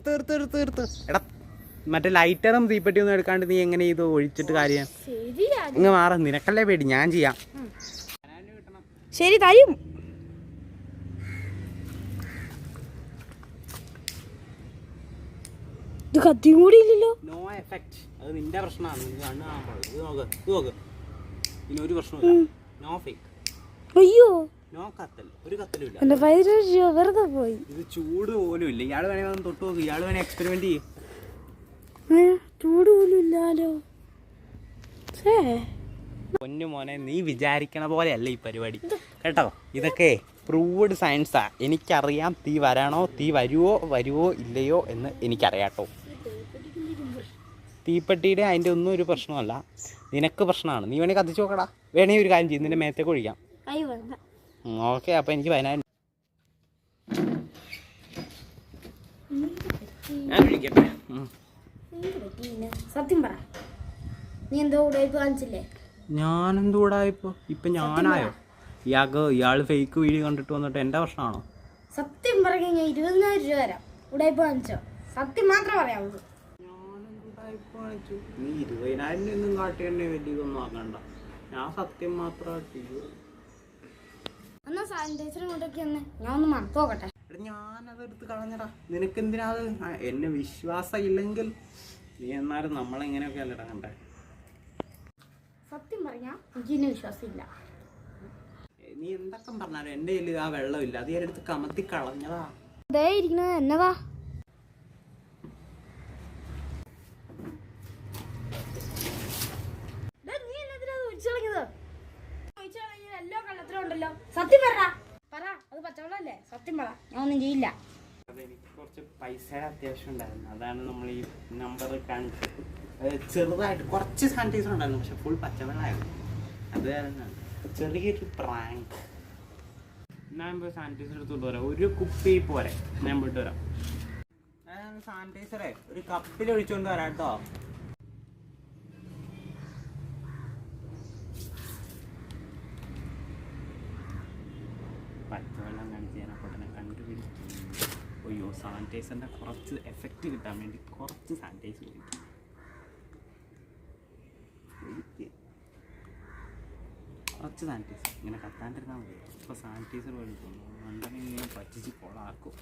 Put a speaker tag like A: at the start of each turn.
A: തീർത്ത് എടാ മറ്റേ ലൈറ്ററും തീപ്പെട്ടിയൊന്നും എടുക്കാണ്ട് നീ എങ്ങനെ ഇത് ഒഴിച്ചിട്ട് കാര്യം ഇങ്ങ് മാറും. നിനക്കല്ലേ പേടി, ഞാൻ ചെയ്യാം.
B: ശരി തരും. ഇത് കത്തിയും കൂടി ഇല്ലല്ലോ.
A: No effect. അത് നിന്റെ പ്രശ്നമാണ്. ഇത് നോക്ക് ഇനി ഒരു പ്രശ്നമില്ല. No fake.
B: അയ്യോ
A: നോ കത്തൽ, ഒരു കത്തലും ഇല്ല.
B: എന്റെ 15 രൂപ വെറുതെ പോയി.
A: ഇത് ചൂട് പോലും ഇല്ല. ഇയാൾ വേണേ ഒന്ന് തൊട്ട് നോക്ക്. ഇയാൾ വേണേ എക്സ്പെരിമെന്റ് ചെയ്യും.
B: ചൂട് പോലും ഇല്ലാലോ.
A: പൊന്നു മോനെ, നീ വിചാരിക്കണ പോലെയല്ല ഈ പരിപാടി കേട്ടോ. ഇതൊക്കെ പ്രൂവ്ഡ് സയൻസാ. എനിക്കറിയാം തീ വരണോ, തീ വരുവോ ഇല്ലയോ എന്ന് എനിക്കറിയാട്ടോ. തീപ്പെട്ടിയുടെ അതിൻ്റെ ഒന്നും ഒരു പ്രശ്നമല്ല, നിനക്ക് പ്രശ്നമാണ്. നീ വേണേൽ കത്തിച്ച് നോക്കടാ. വേണേ ഒരു കാര്യം ചെയ്യും, നിന്റെ മേത്തേക്ക് ഒഴിക്കാം. ഓക്കെ, അപ്പം എനിക്ക് 10,000 ഞാൻ ഒഴിക്കട്ടെ.
B: സത്യം പറ, നീ എന്തോ കാണിച്ചില്ലേ?
A: ഞാനെന്തൂടാ ഇപ്പൊ ഞാനായോ? ഇയാള് ഫേക്ക് വീഡിയോ കണ്ടിട്ട് വന്നിട്ട് എന്റെ പ്രശ്നമാണോ?
B: സത്യം പറഞ്ഞ 20,000 രൂപ തരാം. ഉടായ്പ കാണിച്ചോ? സത്യം മാത്രം പറയാവൂ.
A: നീ 20,000 ഒന്നും കാട്ടിയന്നെ വലിയതൊന്നും ആക്കണ്ട. ഞാൻ സത്യം മാത്രം ചെയ്യൂ.
B: എന്നാ സാനിറ്റൈസർ കൊണ്ടൊക്കെ ഞാൻ ഒന്ന് മണത്ത് നോക്കട്ടെ.
A: ഞാനതെടുത്ത് കളഞ്ഞടാ. നിനക്കെന്തിനാ? എന്നെ വിശ്വാസം ഇല്ലെങ്കിൽ നീ എന്നാലും നമ്മളെങ്ങനെയൊക്കെ അല്ലടാ കണ്ടേ.
B: സത്യം പറഞ്ഞാ എനിക്ക് ഇന്നെ വിശ്വാസമില്ല.
A: നീ എന്തൊക്കെ പറഞ്ഞാലും എന്റെ കയ്യിൽ ആ വെള്ളമില്ല. അത് ഞാൻ എടുത്ത് കമത്തി കളഞ്ഞതാ.
B: അതേ ഇരിക്കണത് എന്നതാ? എല്ലോ കള്ളത്തിലും ഉണ്ടല്ലോ. സത്യം പറ, അത് പച്ചവെള്ളല്ലേ? സത്യം പറ, ഞാൻ ഒന്നും ചെയ്യില്ല.
A: അതെനിക്ക് കുറച്ച് പൈസയുടെ അത്യാവശ്യം ഉണ്ടായിരുന്നു. അതാണ് നമ്മൾ ഈ നമ്പർ കാണിച്ചത്. ചെറുതായിട്ട് കുറച്ച് സാനിറ്റൈസർ ഉണ്ടായിരുന്നു, പക്ഷെ ഫുൾ പച്ചവെള്ളമായിരുന്നു. അത് കാരണം ചെറിയൊരു പ്രാങ്ക്. ഞാൻ ഇപ്പോൾ സാനിറ്റൈസർ എടുത്തോണ്ട് വരാം. ഒരു കുപ്പി പോരെ, ഞാൻ പോയിട്ട് വരാം. ഞാൻ സാനിറ്റൈസറേ ഒരു കപ്പിൽ ഒഴിച്ചുകൊണ്ട് വരാം കേട്ടോ. പച്ചവെള്ളം കാണിച്ച് ഞാൻ അപ്പോൾ തന്നെ കണ്ടുപിടിച്ചു. അയ്യോ, സാനിറ്റൈസറിൻ്റെ കുറച്ച് എഫക്റ്റ് കിട്ടാൻ വേണ്ടി കുറച്ച് സാനിറ്റൈസർ ഒഴിക്കും. കുറച്ച് സാനിറ്റൈസർ ഇങ്ങനെ കത്താണ്ടിരുന്നാൽ മതി. ഇപ്പോൾ സാനിറ്റൈസർ ഒഴിക്കുന്നു. മണ്ടനെ ഇങ്ങനെ പറ്റിച്ച് കൊളാക്കും.